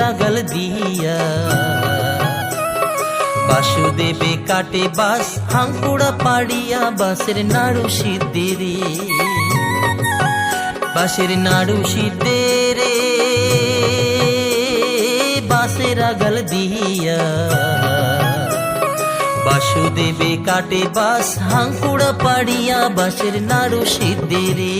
রাগাল দিয়া বাসুদেবে কাটে বাস হাঙ্কুড়া পাড়িয়া বাসের নাড়ু সিদ্ধে রে বাসের নাড়ু সিদ্ধে রে বাসের রাগাল দিয়া বাসুদেবে কাটে বাস হাঙ্কুড়া পাড়িয়া বাসের নাড়ু সিদ্ধে রে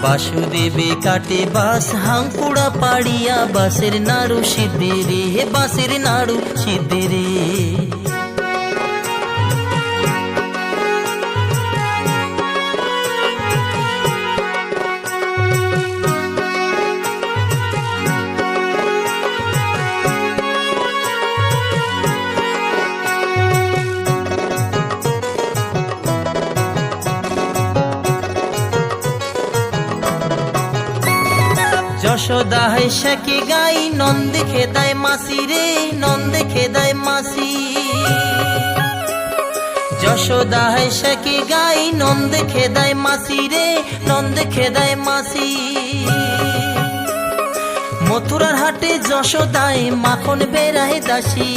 বাসুদেবে কাটে বাস হাঙ্কুড়া পাড়িয়া বাসের নাড়ু সিদ্ধে রে বাসের নাড়ু সিদ্ধে রে যশোদা है शके गाई नंद खेदाय मासी रे नंद खेदाय मासी যশোদা है शके गाई नंद खेदाय मासी रे नंद खेदाय मासी मथुरार हाटे যশোদায় মাখন বেরায় দাসী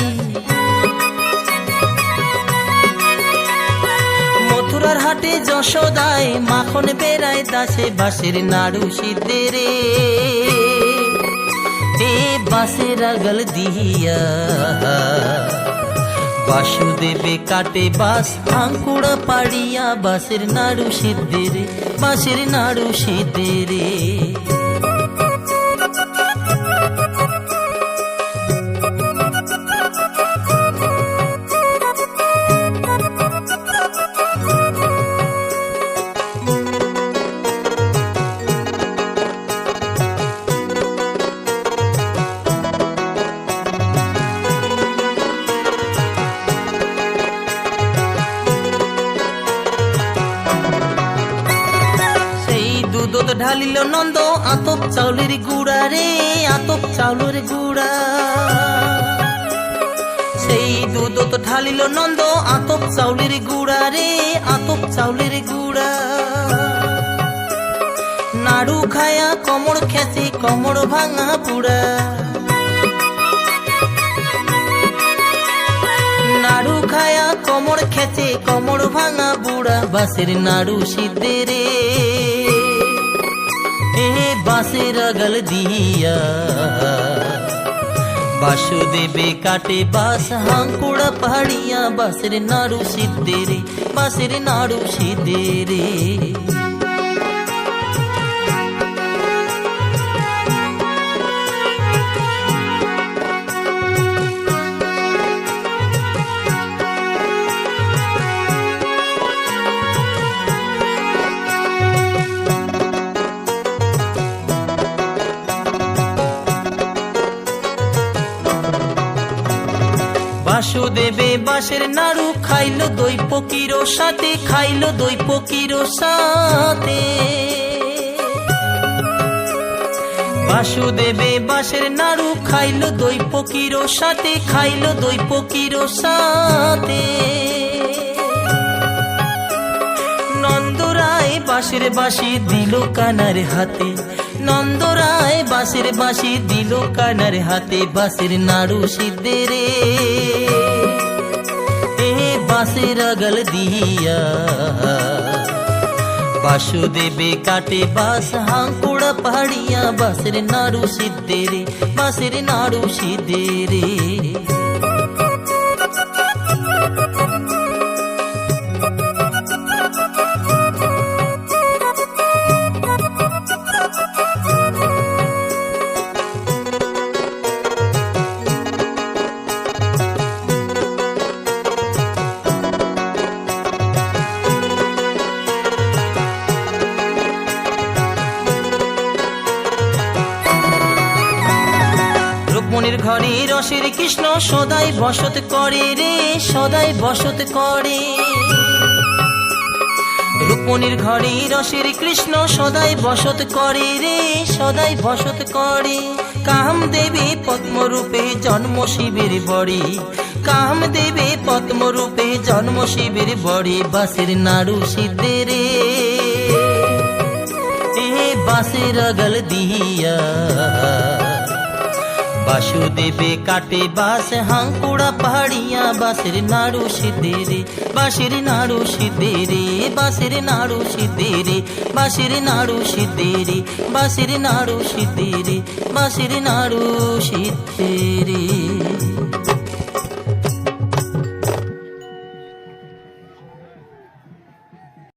মথুরার হাটে যশোদায় মাখন বেরায় দাসে বাসের নাড়ু সিদ্ধে রে বাসের রাগাল দিয়া বাসুদেবে কাটে বাস হাঙ্কুড়া পাড়িয়া বাসের নাড়ু সিদ্ধে রে বাসের নাড়ু সিদ্ধে রে দুধ ঢালিল নন্দ আতপ চাউলের গুড়া রে আতপ চাউলের গুড়া সেই দুধ ঢালিল নন্দ আতপ চাউলের গুড়া রে আতপ চাউলের গুড়া নাড়ু খায়া কমর খেসে কমর ভাঙা পুরা নাড়ু খায়া কমর খেসে কমর ভাঙা বুড়া বাসের নাড়ু সিদ্ধে রে বাসের রাগাল দিয়া বাসুদেবে কাটে বাস হাঙ্কুড়া পাড়িয়া বাসের নাড়ু সিদ্ধে রে বাসের নাড়ু সিদ্ধে রে বাসুদেবে বাসের নাড়ু খাইল দই পকির সাথে খাইল দই পকির সাথে বাসুদেবে বাসের নাড়ু খাইল দই পকির সাথে খাইল দই পকির সাথে নন্দরায় বাসের বাঁশি দিল কানার হাতে নন্দরায় বাঁশের বাঁশি দিল কানার হাতে বাসের নাড়ু সিদ্ধে রে বাসের রাগাল দিয়া বাসুদেবে কাটে বাস হাঙ্কুড়া পাড়িয়া বাসের নাড়ু সিদ্ধে রে বাসের নাড়ু সিদ্ধে রে রুক্মিণীর ঘরে রসের কৃষ্ণ সদাই বসত করে রে সদাই বসত করে রুক্মিণীর ঘরে রসের কৃষ্ণ সদাই বসত করে রে সদাই বসত করে কামদেবে পদ্মরূপে জন্ম শিবের বড়ে কামদেবে পদ্মরূপে জন্ম শিবের বড়ে বাসের নাড়ু সিদ্ধে রে বাঁশের গল দিয়া বাসুদেবে কাটে বাস হাঙ্কুড়া পাহাড়িয়া বাঁশের নাড়ু সিদ্ধে রে বাঁশের নাড়ু সিদ্ধে রে বাঁশের নাড়ু সিদ্ধে রে বাঁশের নাড়ু সিদ্ধে রে বাঁশের নাড়ু সিদ্ধে রে বাঁশের নাড়ু সিদ্ধে রে।